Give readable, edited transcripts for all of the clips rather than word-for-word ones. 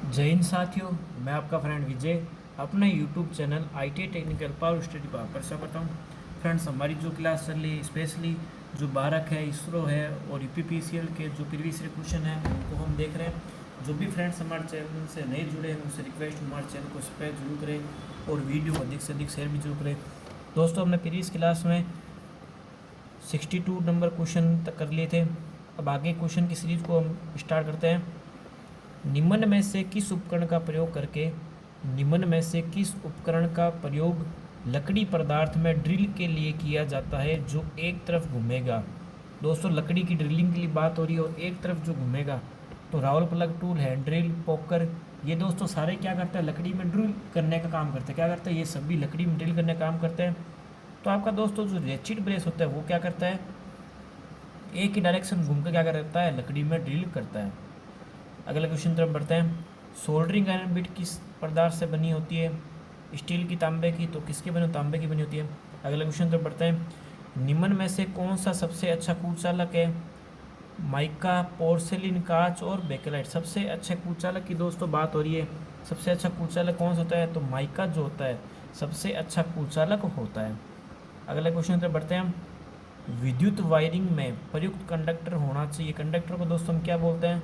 जय हिंद साथियों। मैं आपका फ्रेंड विजय अपना YouTube channel IT technical power study पर आपका स्वागत हूँ। फ्रेंड्स, हमारी जो क्लास चल रही है स्पेशली जो बारक है, इसरो है और UPPCL के जो प्रीवियस ईयर क्वेश्चन है उनको हम देख रहे हैं। जो भी फ्रेंड्स हमारे चैनल से नए जुड़े हैं उनसे रिक्वेस्ट हमारे चैनल को सब्सक्राइब जरूर करें और वीडियो को अधिक से अधिक शेयर भी जरूर करें। दोस्तों, हमने प्रीवियस क्लास में 62 नंबर क्वेश्चन तक कर लिए थे। अब आगे क्वेश्चन की सीरीज को हम स्टार्ट करते हैं। निम्न में से किस उपकरण का प्रयोग करके निम्न में से किस उपकरण का प्रयोग लकड़ी पदार्थ में ड्रिल के लिए किया जाता है जो एक तरफ घूमेगा। दोस्तों, लकड़ी की ड्रिलिंग के लिए बात हो रही है और एक तरफ जो घूमेगा, तो Raul plug tool, hand drill, poker, ये दोस्तों सारे क्या करते हैं, लकड़ी में ड्रिल करने का काम करते हैं। क्या करते हैं, ये सभी लकड़ी में ड्रिल करने का काम करते हैं। तो आपका दोस्तों जो रेचिड ब्रेस होता है वो क्या करता है, एक ही डायरेक्शन घूम कर क्या करता है, लकड़ी में ड्रिल करता है। अगला क्वेश्चन तरफ बढ़ते हैं। सोल्डरिंग आयरन बिट किस पदार्थ से बनी होती है, स्टील की, तांबे की, तो किसकी बनी, तांबे की बनी होती है। अगला क्वेश्चन तरफ बढ़ते हैं। निम्न में से कौन सा सबसे अच्छा कुचालक है, माइका, पोर्सेलिन, कांच और बेकेलाइट। सबसे अच्छे कुचालक की दोस्तों बात हो रही है। सबसे अच्छा कुचालक कौन सा होता है, तो माइका जो होता है सबसे अच्छा कुचालक होता है। अगला क्वेश्चन तरफ बढ़ते हैं। विद्युत वायरिंग में प्रयुक्त कंडक्टर होना चाहिए। कंडक्टर को दोस्तों हम क्या बोलते हैं,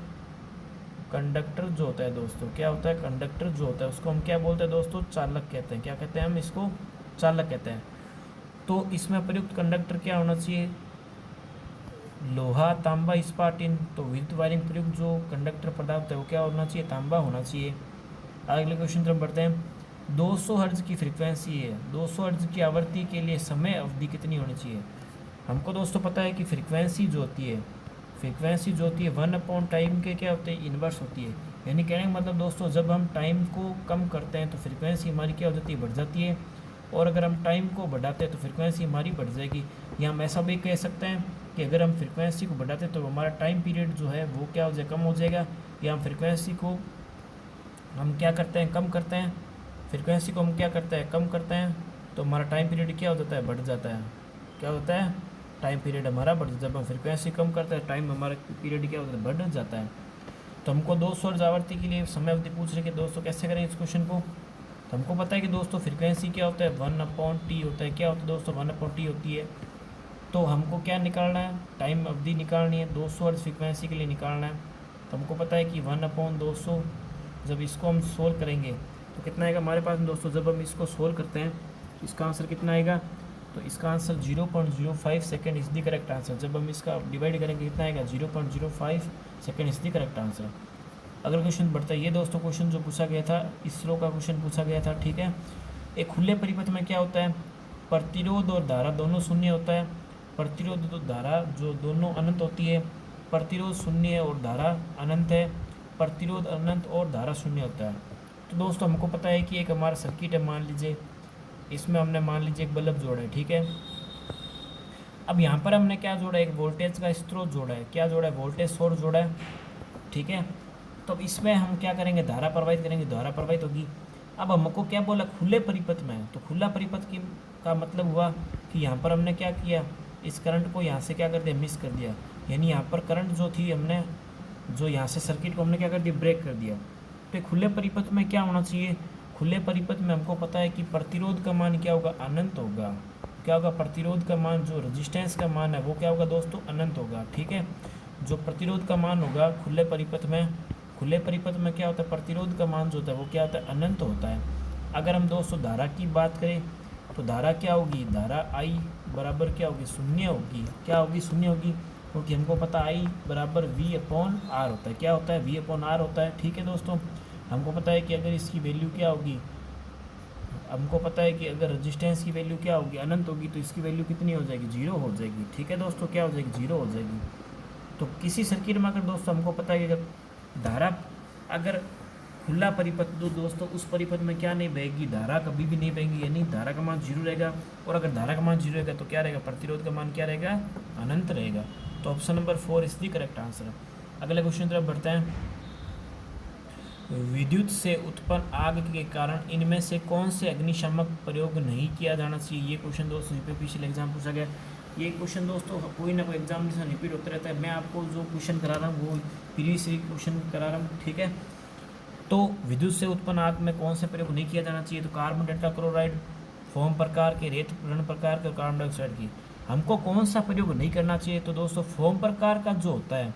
कंडक्टर जो होता है दोस्तों क्या होता है, कंडक्टर जो होता है उसको हम क्या बोलते हैं दोस्तों, चालक कहते हैं। क्या कहते हैं, हम इसको चालक कहते हैं। तो इसमें प्रयुक्त कंडक्टर क्या होना चाहिए, लोहा, तांबा, इस्पात, टिन। तो विद्युत वायरिंग प्रयुक्त जो कंडक्टर पदार्थ है वो क्या होना चाहिए, तांबा होना चाहिए। अगले क्वेश्चन तरफ बढ़ते हैं। 200 हर्ट्ज की फ्रीक्वेंसी है, 200 हर्ट्ज की आवृत्ति के लिए समय अवधि कितनी होनी चाहिए। हमको दोस्तों पता है कि फ्रीक्वेंसी जो होती है 1 अपॉन टाइम के क्या होते हैं, इन्वर्स होती है। यानी कहने का मतलब दोस्तों, जब हम टाइम को कम करते हैं तो फ्रीक्वेंसी हमारी क्या हो जाती है, बढ़ जाती है। और अगर हम टाइम को बढ़ाते हैं तो फ्रीक्वेंसी हमारी बढ़ जाएगी। या हम ऐसा भी कह सकते हैं कि अगर हम फ्रीक्वेंसी को बढ़ाते हैं तो हमारा टाइम पीरियड जो है वो क्या हो जाए, कम हो जाएगा। या हम फ्रीक्वेंसी को हम क्या करते हैं, कम करते हैं, फ्रीक्वेंसी को हम क्या करते हैं, कम करते हैं, तो हमारा टाइम पीरियड क्या हो जाता है, बढ़ जाता है। क्या होता है, टाइम पीरियड हमारा बढ़, जब हम फ्रीक्वेंसी कम करते हैं टाइम हमारा पीरियड क्या होता है, बढ़ जाता है। तो हमको 200 हर्ट्ज आवृत्ति के लिए समय अवधि पूछ रहे कि दोस्तों कैसे करें इस क्वेश्चन को। तो हमको पता है कि दोस्तों फ्रीक्वेंसी क्या होता है, 1/T होता है। क्या होता है दोस्तों, 1/T होती है। तो हमको क्या निकालना है, टाइम अवधि निकालनी है, 200 हर्ट्ज फ्रीक्वेंसी के लिए निकालना है। तो हमको पता है कि 1/200, जब इसको हम सोल्व करेंगे तो कितना आएगा हमारे पास दोस्तों, जब हम इसको सोल्व करते हैं इसका आंसर कितना आएगा, तो इसका answer 0.05 second is the correct answer. जब हम इसका डिवाइड करेंगे कितना आएगा, 0.05 second is the correct answer. अगला क्वेश्चन बढ़ता है। ये दोस्तों क्वेश्चन जो पूछा गया था, इसरो का क्वेश्चन पूछा गया था, ठीक है। एक खुले परिपथ में क्या होता है, प्रतिरोध और धारा दोनों शून्य होता है। प्रतिरोध और धारा जो दोनों अनंत होती है। प्रतिरोध शून्य है और धारा अनंत है। प्रतिरोध अनंत और धारा शून्य होता है। तो दोस्तों हमको पता है कि एक हमारा सर्किट है, मान लीजिए इसमें हमने मान लीजिए एक बल्ब जोड़ा है, ठीक है। अब यहाँ पर हमने क्या जोड़ा है, एक वोल्टेज का स्रोत जोड़ा है। क्या जोड़ा है, वोल्टेज सोर्स जोड़ा है, ठीक है। तो इसमें हम क्या करेंगे, धारा प्रवाहित करेंगे, धारा प्रवाहित होगी। अब हमको क्या बोला, खुले परिपथ में। तो खुला परिपथ की का मतलब हुआ कि यहाँ पर हमने क्या किया, इस करंट को यहाँ से क्या कर दिया, मिस कर दिया। यानी यहाँ पर करंट जो थी हमने, जो यहाँ से सर्किट को हमने क्या कर दिया, ब्रेक कर दिया। तो खुले परिपथ में क्या होना चाहिए, खुले परिपथ में हमको पता है कि प्रतिरोध का मान क्या होगा, अनंत होगा। क्या होगा, प्रतिरोध का मान, जो रेजिस्टेंस का मान है वो क्या होगा दोस्तों, अनंत होगा, ठीक है। जो प्रतिरोध का मान होगा खुले परिपथ में, खुले परिपथ में क्या होता है, प्रतिरोध का मान जो होता है वो क्या होता है, अनंत होता है। अगर हम दोस्तों धारा की बात करें तो धारा क्या होगी, धारा आई बराबर क्या होगी, शून्य होगी। क्या होगी, शून्य होगी, क्योंकि हमको पता आई बराबर V/R होता है। क्या होता है, V/R होता है, ठीक है दोस्तों। हमको पता है कि अगर इसकी वैल्यू क्या होगी, हमको पता है कि अगर रेजिस्टेंस की वैल्यू क्या होगी, अनंत होगी, तो इसकी वैल्यू कितनी हो जाएगी, 0 हो जाएगी, ठीक है दोस्तों। क्या हो जाएगी, 0 हो जाएगी। तो किसी सर्किट में अगर दोस्तों हमको पता है कि अगर धारा, अगर खुला परिपथ दो दोस्तों, उस परिपथ में क्या नहीं बहेगी, धारा कभी भी नहीं बहेगी, यानी धारा का मान 0 रहेगा। और अगर धारा का मान 0 रहेगा तो क्या रहेगा, प्रतिरोध का मान क्या रहेगा, अनंत रहेगा। तो option number 4 is the correct answer. अगले क्वेश्चन तरफ बढ़ते हैं। विद्युत से उत्पन्न आग के कारण इनमें से कौन से अग्निशामक प्रयोग नहीं किया जाना चाहिए। ये क्वेश्चन दोस्तों पिछले एग्जाम पूछा गया। ये क्वेश्चन दोस्तों कोई ना कोई एग्जाम में रिपीट होता रहता है। मैं आपको जो क्वेश्चन करा रहा हूँ वो प्रीवियस क्वेश्चन करा रहा हूँ, ठीक है। तो विद्युत से उत्पन्न आग में कौन से प्रयोग नहीं किया जाना चाहिए? तो कार्बन टेट्राक्लोराइड, फोम प्रकार के, रेत ऋण प्रकार के और कार्बन डाइऑक्साइड की। हमको कौन सा प्रयोग नहीं करना चाहिए? तो दोस्तों फोम प्रकार का जो होता है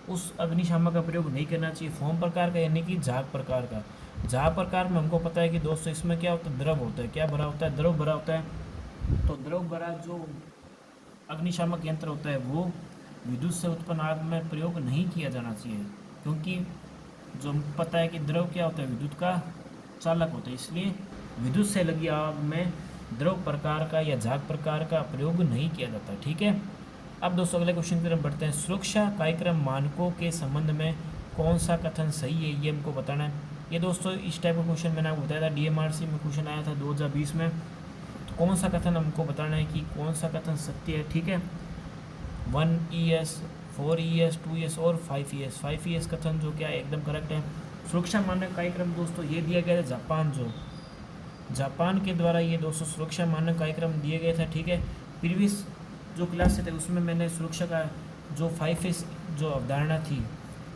उस अग्निशामक का प्रयोग नहीं करना चाहिए। फोम प्रकार का यानी कि झाग प्रकार का। झाग प्रकार में हमको पता है कि दोस्तों इसमें क्या होता है, द्रव होता है। क्या भरा होता है? द्रव भरा होता है। तो द्रव भरा जो अग्निशामक यंत्र होता है वो विद्युत से उत्पन्न आग में प्रयोग नहीं किया जाना चाहिए, क्योंकि जो हमको पता है कि द्रव क्या होता है, विद्युत का चालक होता है, इसलिए विद्युत से लगी आग में द्रव प्रकार का या झाग प्रकार का प्रयोग नहीं किया जाता। ठीक है। अब दोस्तों अगले क्वेश्चन की तरफ बढ़ते हैं। सुरक्षा कार्यक्रम मानकों के संबंध में कौन सा कथन सही है, ये हमको बताना है। ये दोस्तों इस टाइप का क्वेश्चन मैंने आपको बताया था, डीएमआरसी में क्वेश्चन आया था 2020 में। तो कौन सा कथन हमको बताना है कि कौन सा कथन सत्य है। ठीक है। 1ES, 4ES, 2ES और 5ES। 5ES कथन जो क्या है एकदम करेक्ट है। सुरक्षा मानक कार्यक्रम दोस्तों ये दिया गया था जापान के द्वारा ये दोस्तों सुरक्षा मानक कार्यक्रम दिए गए थे। ठीक है। प्रीवियस जो क्लास से थे उसमें मैंने सुरक्षा का जो 5ES जो अवधारणा थी,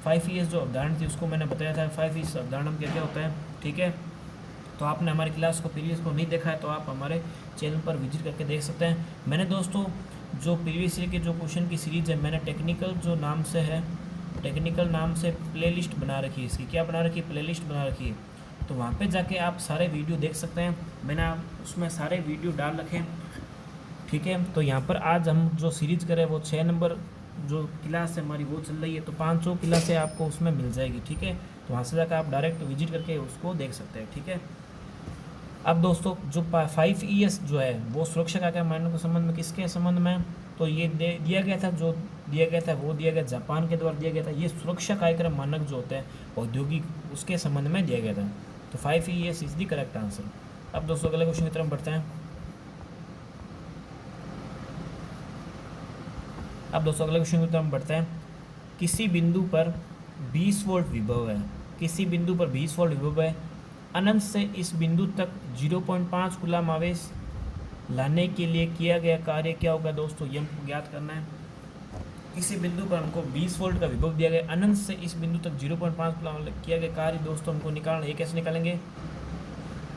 5ES जो अवधारणा थी उसको मैंने बताया था 5ES अवधारणा में क्या क्या होता है। ठीक है। तो आपने हमारी क्लास को प्रीवियस को नहीं देखा है तो आप हमारे चैनल पर विजिट करके देख सकते हैं। मैंने दोस्तों जो प्रीवियस ईयर के जो क्वेश्चन की सीरीज़ है मैंने टेक्निकल जो नाम से है, टेक्निकल नाम से प्लेलिस्ट बना रखी है। इसकी क्या बना रखी है? प्लेलिस्ट बना रखी है। तो वहाँ पे जाके आप सारे वीडियो देख सकते हैं। मैंने आप उसमें सारे वीडियो डाल रखे हैं। ठीक है। तो यहाँ पर आज हम जो सीरीज़ करें वो 6 नंबर जो क्लास है हमारी वो चल रही है, तो 500 क्लासें आपको उसमें मिल जाएगी। ठीक है। तो वहाँ से जाकर आप डायरेक्ट विजिट करके उसको देख सकते हैं। ठीक है। अब दोस्तों जो 5ES जो है वो सुरक्षा कार्यक्रम मानकों के संबंध में किसके संबंध में? तो ये दिया गया था, जो दिया गया था वो दिया गया जापान के द्वारा दिया गया था। ये सुरक्षा कार्यक्रम मानक जो होते हैं औद्योगिक उसके संबंध में दिया गया था। तो 5ES is the correct answer. अब दोस्तों अगले क्वेश्चन की तरफ बढ़ते हैं। किसी बिंदु पर 20 वोल्ट विभव है, किसी बिंदु पर 20 वोल्ट विभव है, अनंत से इस बिंदु तक 0.5 कूलम आवेश लाने के लिए किया गया कार्य क्या होगा? दोस्तों ये हमको ज्ञात करना है। किसी बिंदु पर हमको 20 वोल्ट का विभव दिया गया, अनंत से इस बिंदु तक 0.5 कूलम किया गया कार्य दोस्तों हमको निकालना है। ये कैसे निकालेंगे?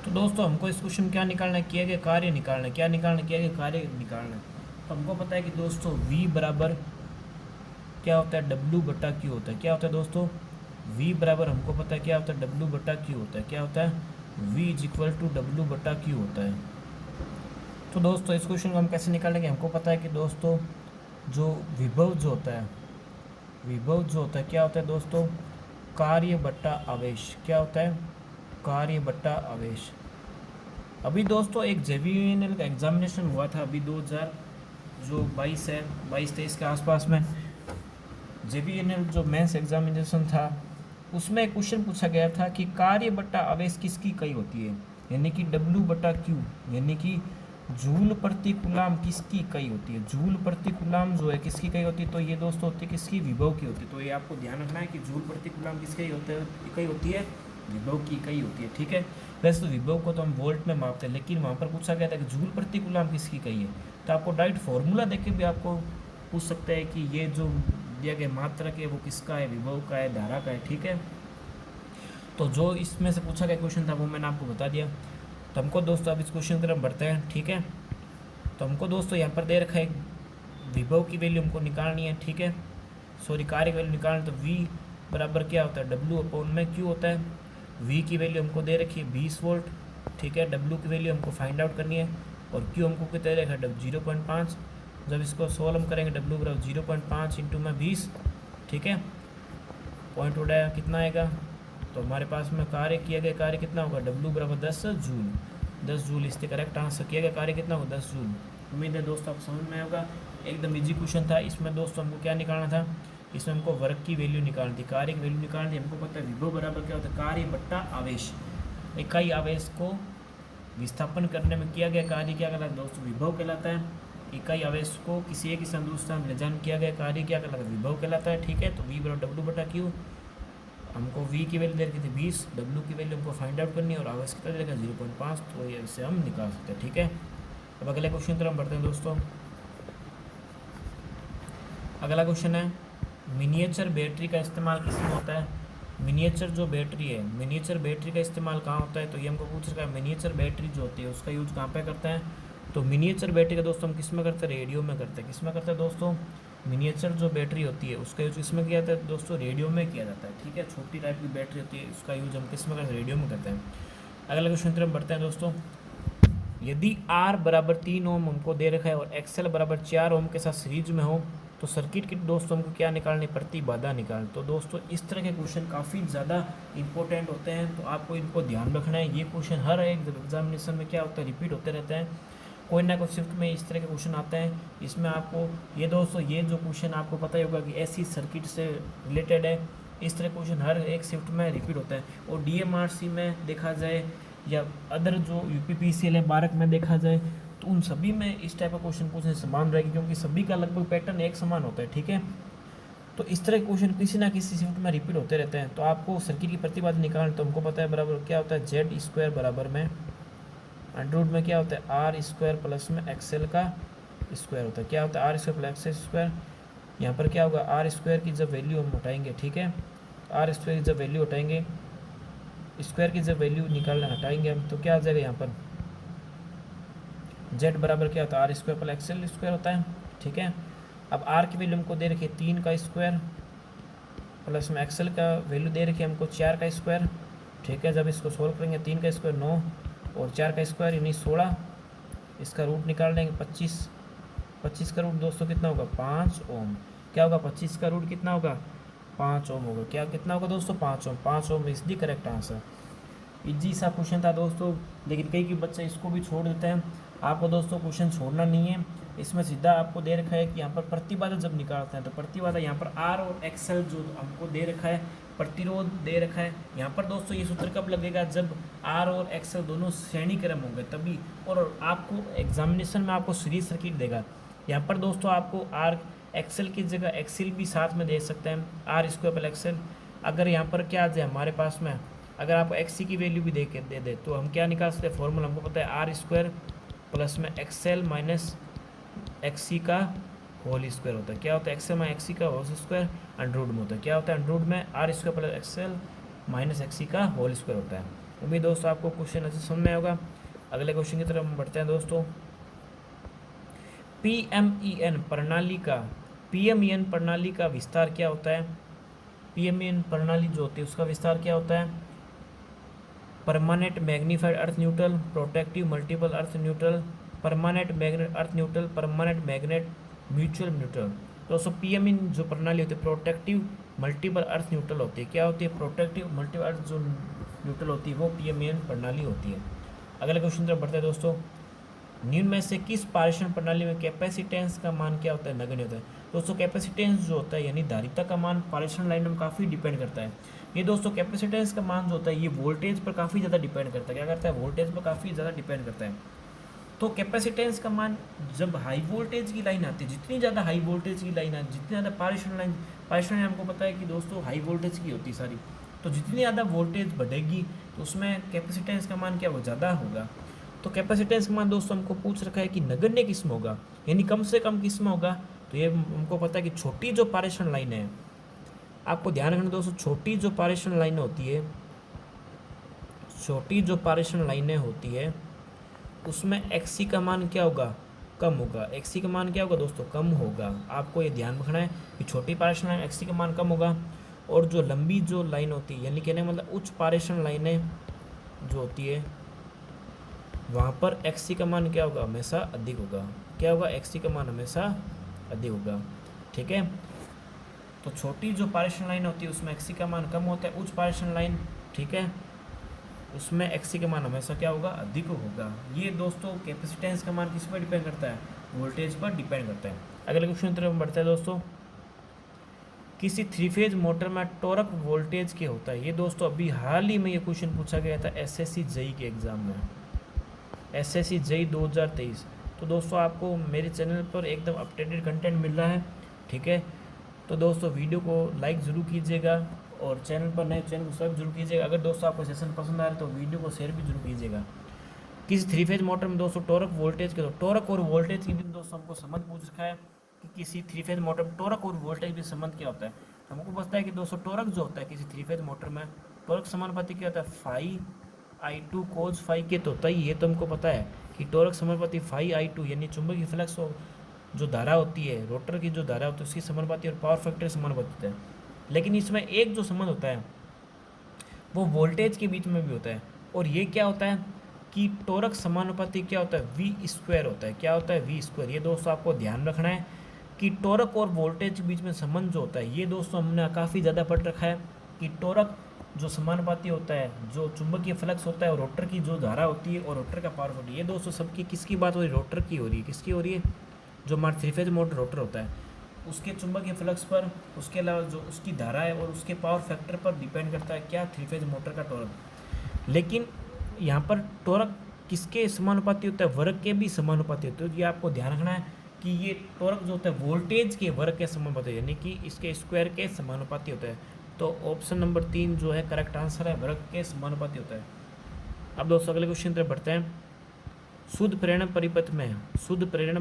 तो दोस्तों हमको इस क्वेश्चन में क्या निकालना है? किया गया कार्य निकालना है। क्या निकालना है? किया गया कार्य निकालना है। तो हमको पता है कि दोस्तों V बराबर क्या होता है? W/Q होता है। क्या होता है दोस्तों? V बराबर हमको पता है क्या होता है? W/Q होता है। क्या होता है? V = W/Q होता है। तो दोस्तों इस क्वेश्चन को हम कैसे निकालेंगे? हमको पता है कि दोस्तों जो विभव जो होता है क्या होता है दोस्तों? कार्य बट्टा आवेश। क्या होता है? कार्य बट्टा आवेश। अभी दोस्तों एक JVNL का एग्जामिनेशन हुआ था अभी 2022 है 22-23 के आसपास में। JVNL जो मेंस एग्जामिनेशन था उसमें एक क्वेश्चन पूछा गया था कि कार्य बट्टा आवेश किसकी इकाई होती है, यानी कि W/Q, यानी कि जूल प्रति कूलम किसकी इकाई होती है? जूल प्रति कूलम जो है किसकी इकाई होती है? तो ये दोस्तों होती है किसकी? विभव की होती है। तो ये आपको ध्यान रखना है कि जूल प्रति कूलम किसकी इकाई होती है? विभव की इकाई होती है। ठीक है। वैसे तो विभव को तो हम वोल्ट में मापते हैं, लेकिन वहाँ पर पूछा गया था कि जूल प्रति कूलम किसकी इकाई है। तो आपको डायरेक्ट फॉर्मूला देख के भी आपको पूछ सकते हैं कि ये जो दिया गया मात्रक है वो किसका है? विभव का है, धारा का है। ठीक है। तो जो इसमें से पूछा गया क्वेश्चन था वो मैंने आपको बता दिया। तो हमको दोस्तों अब इस क्वेश्चन की तरफ बढ़ते हैं। ठीक है। तो हमको दोस्तों यहाँ पर दे रखा है विभव की वैल्यू हमको निकालनी है। ठीक है। कार्य की वैल्यू निकालनी। तो V बराबर क्या होता है? W/Q होता है। V की वैल्यू हमको दे रखी है 20 वोल्ट। ठीक है। W की वैल्यू हमको फाइंड आउट करनी है और Q हमको कितना दे रखा है? 0.5। जब इसको सोल्व हम करेंगे W बराबर 0.5 इंटू में 20। ठीक है। पॉइंट उड़ाया कितना आएगा? तो हमारे पास में कार्य किया गया कार्य कितना होगा? W बराबर 10 जूल। 10 जूल इसके करेक्ट आंसर। किया गया कार्य कितना होगा? 10 जूल। उम्मीद है दोस्तों आप समझ में होगा। एकदम इजी क्वेश्चन था। इसमें दोस्तों हमको क्या निकालना था? इसमें हमको वर्क की वैल्यू निकालनी थी, कार्य की वैल्यू निकालनी थी। हमको पता है विभव बराबर क्या होता है? कार्य बट्टा आवेश। इकाई आवेश को विस्थापन करने में किया गया कार्य क्या कहलाता है दोस्तों? विभव कहलाता है। इकाई आवेश को किसी एक संदूषता में ले जाने किया गया कार्य क्या कहलाता है? विभव कहलाता है। ठीक है। तो V बराबर W/Q। हमको V की वैल्यू दे रखी थी 20, W की वैल्यू हमको फाइंड आउट करनी है और आवेश कितना दे रखा 0.5। तो ये इससे हम निकाल सकते हैं। ठीक है। अब अगले क्वेश्चन तरफ बढ़ते हैं दोस्तों। अगला क्वेश्चन है मिनिएचर बैटरी का इस्तेमाल किसमें होता है? मिनिएचर जो बैटरी है, मिनिएचर बैटरी का इस्तेमाल कहाँ होता है, तो ये हमको पूछ रखा है मिनिएचर बैटरी जो होती है उसका यूज़ कहाँ पे करते हैं। तो मिनिएचर बैटरी का दोस्तों हम किस में करते हैं, रेडियो में करते हैं। किस में करते हैं दोस्तों, मिनिएचर जो बैटरी होती है उसका यूज़ किस में किया जाता है दोस्तों, रेडियो में किया जाता है। ठीक है, छोटी टाइप की बैटरी होती है, उसका यूज़ हम किस में करते हैं, रेडियो में करते हैं। अगला क्वेश्चन की तरफ बढ़ते हैं दोस्तों। यदि R बराबर 3 ओम हमको दे रखा है और XL बराबर 4 ओम के साथ सीरीज में हो तो सर्किट की दोस्तों हमको क्या निकालनी, प्रतिबाधा निकाल। तो दोस्तों इस तरह के क्वेश्चन काफ़ी ज़्यादा इंपॉर्टेंट होते हैं, तो आपको इनको ध्यान रखना है। ये क्वेश्चन हर एक एग्जामिनेशन में क्या होता है, रिपीट होते रहते हैं। कोई ना कोई शिफ्ट में इस तरह के क्वेश्चन आते हैं। इसमें आपको ये दोस्तों ये जो क्वेश्चन आपको पता ही होगा कि ऐसी सर्किट से रिलेटेड है। इस तरह क्वेश्चन हर एक शिफ्ट में रिपीट होता है। और DMRC में देखा जाए या अदर जो UPPCL है बारक में देखा जाए तो उन सभी में इस टाइप का क्वेश्चन पूछने समान रहेगी, क्योंकि सभी का लगभग पैटर्न एक समान होता है। ठीक है, तो इस तरह के क्वेश्चन किसी ना किसी शिफ्ट में रिपीट होते रहते हैं। तो आपको सर्किट की प्रतिबाधा निकालना, तो हमको पता है बराबर क्या होता है, जेड स्क्वायर बराबर में अंडर में क्या होता है, आर स्क्वायर प्लस में एक्सएल का स्क्वायर होता है। क्या होता है, R square plus X square. यहाँ पर क्या होगा, आर स्क्वायर की जब वैल्यू हम उठाएंगे, ठीक है, आर स्क्वायर की जब वैल्यू उठाएंगे, स्क्वायर की जब वैल्यू निकालना हटाएंगे हम, तो क्या आ जाएगा यहाँ पर जेड बराबर क्या होता है, R square plus XL square होता है। ठीक है, अब आर की वैल्यू हमको दे रखी है 3 का स्क्वायर प्लस में एक्सएल का वैल्यू दे रखी है हमको 4 का स्क्वायर। ठीक है, जब इसको सोल्व करेंगे 3 का स्क्वायर 9 और 4 का स्क्वायर यानी 16, इसका रूट निकाल लेंगे 25। 25 का रूट दोस्तों कितना होगा, 5 ओम। क्या होगा, 25 का रूट कितना होगा, 5 ओम होगा। क्या कितना होगा दोस्तों, 5 ohm. 5 ohm is the correct answer. Easy सा क्वेश्चन था दोस्तों, लेकिन कई बच्चे इसको भी छोड़ देते हैं। आपको दोस्तों क्वेश्चन छोड़ना नहीं है। इसमें सीधा आपको दे रखा है कि यहाँ पर प्रतिबाधा जब निकालते हैं तो प्रतिबाधा यहाँ पर आर और एक्सएल जो हमको दे रखा है, प्रतिरोध दे रखा है। यहाँ पर दोस्तों ये सूत्र कब लगेगा, जब आर और एक्सएल दोनों श्रेणी क्रम होंगे तभी। और आपको एग्जामिनेशन में आपको सीरीज सर्किट देगा। यहाँ पर दोस्तों आपको आर एक्सएल की जगह एक्सएल भी साथ में दे सकते हैं, आर स्क्वायर प्लस एक्सएल। अगर यहाँ पर क्या आ जाए हमारे पास में, अगर आपको एक्सी की वैल्यू भी दे दे तो हम क्या निकाल सकते हैं, फॉर्मूला हमको पता है आर स्क्वायर प्लस में एक्सएल माइनस एक्सी का होल स्क्वायर होता है। क्या होता है, एक्सएल माइनस एक्सी का होल स्क्वायर अंडर में होता है। क्या होता है, अंडर में R square plus XL minus XC का होल स्क्वायर होता है। उम्मीद दोस्तों आपको क्वेश्चन अच्छे समझ में होगा। अगले क्वेश्चन की तरफ हम बढ़ते हैं दोस्तों। पीएमईएन प्रणाली का विस्तार क्या होता है। पीएमईएन प्रणाली जो होती है उसका विस्तार क्या होता है, permanent magnified earth neutral, protective multiple earth neutral, permanent magnet earth neutral, permanent magnet mutual neutral. दोस्तों पीएमईएन जो प्रणाली होती है प्रोटेक्टिव मल्टीपल अर्थ न्यूट्रल होती है। क्या होती है, प्रोटेक्टिव मल्टीपल अर्थ जो न्यूट्रल होती है वो पीएमईएन प्रणाली होती है। अगले क्वेश्चन तरफ बढ़ते हैं दोस्तों। निम्न में से किस पारेषण प्रणाली में कैपेसिटेंस का मान क्या होता है, नगण्य होता है। दोस्तों कैपेसिटेंस जो होता है यानी धारिता का मान पारेषण लाइन में काफ़ी डिपेंड करता है। ये दोस्तों कैपेसिटेंस का मान जो होता है ये वोल्टेज पर काफ़ी ज़्यादा डिपेंड करता है। क्या करता है, वोल्टेज पर काफ़ी ज़्यादा डिपेंड करता है। तो कैपेसिटेंस का मान जब हाई वोल्टेज की लाइन आती है, जितनी ज़्यादा हाई वोल्टेज की लाइन आती है, जितनी ज़्यादा पारेषण लाइन हमको पता है कि दोस्तों हाई वोल्टेज की होती है सारी, तो जितनी ज़्यादा वोल्टेज बढ़ेगी तो उसमें कैपेसिटेंस का मान क्या होगा, ज़्यादा होगा। तो कैपेसिटेंस का मान दोस्तों हमको पूछ रखा है कि नगण्य किस्म होगा यानी कम से कम किस्म होगा। तो ये हमको पता है कि छोटी जो पारेषण लाइन है, आपको ध्यान रखना दोस्तों, छोटी जो पारेषण लाइनें होती है, छोटी जो पारेषण लाइनें होती है उसमें एक्सी का मान क्या होगा, कम होगा। एक्सी का मान क्या होगा दोस्तों, कम होगा। आपको ये ध्यान रखना है कि छोटी पारेषण लाइन एक्सी का मान कम होगा। और जो लंबी जो लाइन होती है यानी कहने मतलब उच्च पारेषण लाइनें जो होती है वहाँ पर एक्सी का मान क्या होगा, हमेशा अधिक होगा। क्या होगा, एक्सी का मान हमेशा अधिक होगा। ठीक है, तो छोटी जो पारेषण लाइन होती है उसमें एक्सी का मान कम होता है। उच्च पारेषण लाइन, ठीक है, उसमें एक्सी का मान हमेशा क्या होगा, अधिक होगा। ये दोस्तों कैपेसिटेंस का मान किस पर डिपेंड करता है, वोल्टेज पर डिपेंड करता है। अगले क्वेश्चन की तरफ बढ़ते हैं दोस्तों। किसी 3 फेज मोटर में टॉर्क वोल्टेज क्या होता है। ये दोस्तों अभी हाल ही में ये क्वेश्चन पूछा गया था एसएससी जेई के एग्जाम में, एसएससी जेई 2023। तो दोस्तों आपको मेरे चैनल पर एकदम अपडेटेड कंटेंट मिल रहा है। ठीक है, तो दोस्तों वीडियो को लाइक ज़रूर कीजिएगा और चैनल पर नए चैनल को सब्सक्राइब जरूर कीजिएगा। अगर दोस्तों आपको सेशन पसंद आ रहा है तो वीडियो को शेयर भी जरूर कीजिएगा। किसी 3 फेज मोटर में दोस्तों टॉर्क वोल्टेज के, तो टॉर्क और वोल्टेज के भी दोस्तों हमको संबंध पूछ रखा है कि किसी 3 फेज मोटर में टॉर्क और वोल्टेज भी संबंध क्या होता है। हमको पता है कि दोस्तों टॉर्क जो होता है किसी थ्री फेज मोटर में, टॉर्क समानुपाती क्या होता है, phi I two cos phi के तो होता ही, ये तो हमको पता है कि टॉर्क समानुपाती फाई आई टू, यानी चुंबकीय फ्लक्स जो धारा होती है, रोटर की जो धारा होती है उसकी समानुपाती और पावर फैक्टर समानुपाती होता है। लेकिन इसमें एक जो संबंध होता है वो वोल्टेज के बीच में भी होता है, और ये क्या होता है कि टॉर्क समानुपाती क्या होता है, वी स्क्वायर होता है। क्या होता है, वी स्क्वायर। ये दोस्तों आपको ध्यान रखना है कि टॉर्क और वोल्टेज के बीच में संबंध जो होता है, ये दोस्तों हमने काफ़ी ज़्यादा पढ़ रखा है कि टॉर्क जो समानुपाती होता है, जो चुंबकीय फ्लक्स होता है, और रोटर की जो धारा होती है और रोटर का पावर होती है। ये दोस्तों सबकी किसकी बात हो रही है, रोटर की हो रही है। किसकी हो रही है, जो हमारा थ्री फेज मोटर रोटर होता है उसके चुंबकीय फ्लक्स पर, उसके अलावा जो उसकी धारा है और उसके पावर फैक्टर पर डिपेंड करता है क्या, थ्री फेज मोटर का टॉर्क। लेकिन यहाँ पर टॉर्क किसके समानुपाती होता है, वर्ग के भी समानुपाती होते हैं। ये आपको ध्यान रखना है कि ये टॉर्क जो होता है वोल्टेज के वर्ग के समानुपाती है, यानी कि इसके स्क्वायर के समानुपाती होता है। तो ऑप्शन नंबर 3 जो है करेक्ट आंसर है, वर्ग के समानुपाती होता है। अब दोस्तों अगले क्वेश्चन तरफ बढ़ते हैं। शुद्ध प्रेरण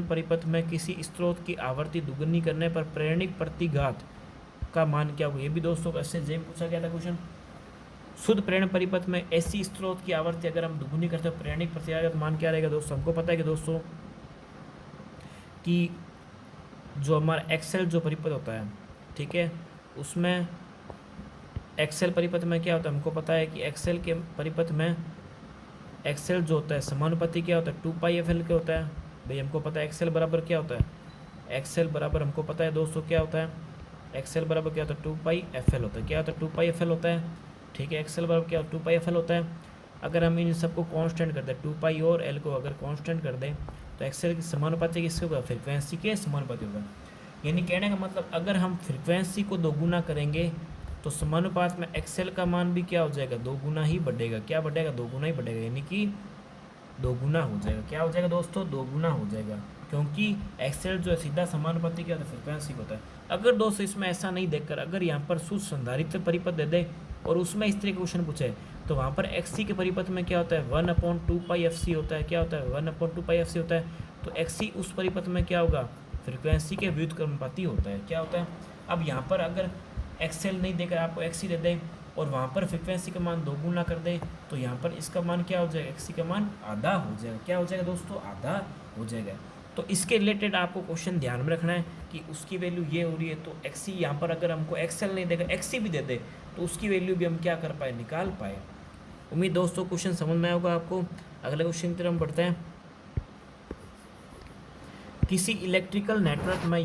परिपथ में किसी स्रोत की आवृत्ति दुगनी करने पर प्रेरणिक प्रतिघात का मान क्या होगा। ये भी दोस्तों ऐसे जेम पूछा गया था क्वेश्चन। शुद्ध प्रेरण परिपथ में ऐसी स्रोत की आवृत्ति अगर हम दुगुनी करते हैं प्रेरणिक प्रतिघात मान क्या रहेगा दोस्तों। हमको पता है कि दोस्तों कि जो हमारा एक्सेल जो परिपथ होता है, ठीक है, उसमें एक्सेल परिपथ में क्या होता है, हमको पता है कि एक्सेल के परिपथ में एक्सेल जो होता है समानुपाती क्या होता है, 2πfl के होता है। भाई हमको पता है एक्सेल बराबर क्या होता है, एक्सेल बराबर हमको पता है दोस्तों क्या होता है, एक्सेल बराबर क्या होता है, 2πfl होता है। क्या होता है, 2πfl होता है, ठीक है। एक्सेल बराबर क्या 2πfl होता है। अगर हम इन सबको कांस्टेंट कर दें, 2π और एल को अगर कांस्टेंट कर दें तो एक्सेल की समानुपाती किससे होगा, फ्रिक्वेंसी के समानुपाती होगा। यानी कहने का मतलब अगर हम फ्रिक्वेंसी को दोगुना करेंगे तो समानुपात में एक्सेल का मान भी क्या हो जाएगा, दोगुना ही बढ़ेगा। क्या बढ़ेगा, दोगुना ही बढ़ेगा, यानी कि दोगुना हो जाएगा। क्या हो जाएगा दोस्तों, दोगुना हो जाएगा, क्योंकि एक्सेल जो है सीधा समानुपाती क्या होता है, फ्रिक्वेंसी होता है। अगर दोस्तों इसमें ऐसा नहीं देखकर अगर यहाँ पर शुद्ध संधारित्र परिपथ दे दे और उसमें इस तरह का क्वेश्चन पूछे तो वहाँ पर एक्सी के परिपथ में क्या होता है, 1/2πfc होता है। क्या होता है, 1/2πfc होता है। तो एक्सी उस परिपथ में क्या होगा, फ्रिक्वेंसी के व्युत्क्रमानुपाती होता है। क्या होता है। अब यहाँ पर अगर एक्सेल नहीं देकर आपको एक्सी दे दे और वहाँ पर फ्रिक्वेंसी का मान दोगुना कर दे तो यहाँ पर इसका मान क्या हो जाएगा, एक्सी का मान आधा हो जाएगा। क्या हो जाएगा दोस्तों, आधा हो जाएगा। तो इसके रिलेटेड आपको क्वेश्चन ध्यान में रखना है कि उसकी वैल्यू ये हो रही है, तो एक्सी यहाँ पर अगर हमको एक्सेल नहीं देगा एक्सी भी दे दे तो उसकी वैल्यू भी हम क्या कर पाए, निकाल पाए। उम्मीद दोस्तों क्वेश्चन समझ में आया होगा आपको। अगले क्वेश्चन की तरफ हम बढ़ते हैं। किसी इलेक्ट्रिकल नेटवर्क में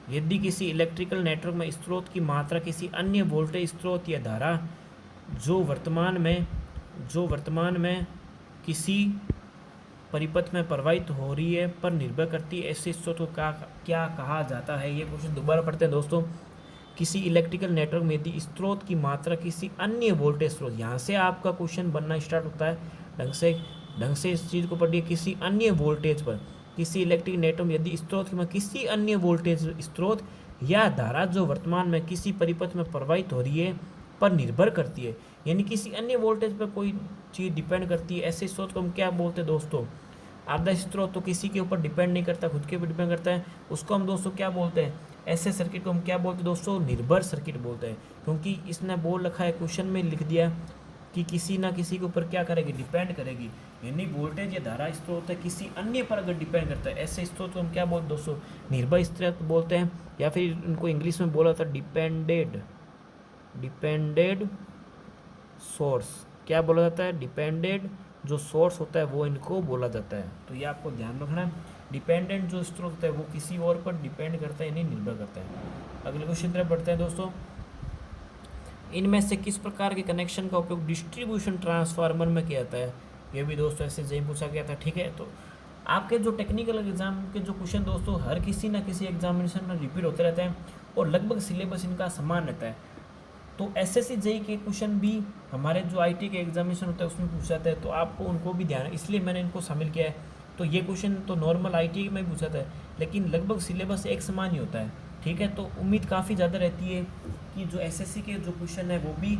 यदि किसी इलेक्ट्रिकल नेटवर्क में स्रोत की मात्रा किसी अन्य वोल्टेज स्रोत या धारा जो वर्तमान में किसी परिपथ में प्रवाहित हो रही है पर निर्भर करती है, ऐसे स्रोत को क्या कहा जाता है। ये क्वेश्चन दोबारा पढ़ते हैं दोस्तों। किसी इलेक्ट्रिकल नेटवर्क में यदि स्रोत की मात्रा किसी अन्य वोल्टेज स्रोत, यहाँ से आपका क्वेश्चन बनना स्टार्ट होता है। ढंग से इस चीज़ को पढ़िए। किसी अन्य वोल्टेज पर, किसी इलेक्ट्रिक नेटवर्क में यदि स्रोत की किसी अन्य वोल्टेज स्रोत या धारा जो वर्तमान में किसी परिपथ में प्रवाहित हो रही है पर निर्भर करती है, यानी किसी अन्य वोल्टेज पर कोई चीज़ डिपेंड करती है, ऐसे स्रोत को हम क्या बोलते हैं दोस्तों। आदर्श स्रोत तो किसी के ऊपर डिपेंड नहीं करता, खुद के ऊपर डिपेंड करता है, उसको हम दोस्तों क्या बोलते हैं, ऐसे सर्किट को हम क्या बोलते हैं दोस्तों, निर्भर सर्किट बोलते हैं। क्योंकि इसने बोल रखा है, क्वेश्चन में लिख दिया कि किसी ना किसी के ऊपर क्या करेगी, डिपेंड करेगी। यानी वोल्टेज या धारा स्रोत है किसी अन्य पर अगर डिपेंड करता है, ऐसे स्रोत को हम क्या बोलते हैं दोस्तों, निर्भर स्रोत बोलते हैं। या फिर इनको इंग्लिश में बोला था डिपेंडेड सोर्स। क्या बोला जाता है, डिपेंडेड जो सोर्स होता है वो इनको बोला जाता है। तो ये आपको ध्यान रखना है। डिपेंडेंट जो स्रोत होता है वो किसी और पर डिपेंड करता है, यानी निर्भर करता है। अगले क्वेश्चन तरफ बढ़ते हैं दोस्तों। इनमें से किस प्रकार के कनेक्शन का उपयोग डिस्ट्रीब्यूशन ट्रांसफार्मर में किया जाता है। ये भी दोस्तों ऐसे ही पूछा गया था, ठीक है। तो आपके जो टेक्निकल एग्जाम के जो क्वेश्चन दोस्तों हर किसी ना किसी एग्जामिनेशन में रिपीट होते रहते हैं और लगभग सिलेबस इनका समान रहता है। तो एसएससी जेई के क्वेश्चन भी हमारे जो आईटी के एग्जामिनेशन होता है उसमें पूछा जाता है, तो आपको उनको भी ध्यान, इसलिए मैंने इनको शामिल किया है। तो ये क्वेश्चन तो नॉर्मल आईटी में भी पूछा था, लेकिन लगभग सिलेबस एक समान ही होता है, ठीक है। तो उम्मीद काफ़ी ज़्यादा रहती है कि जो एसएससी के जो क्वेश्चन है वो भी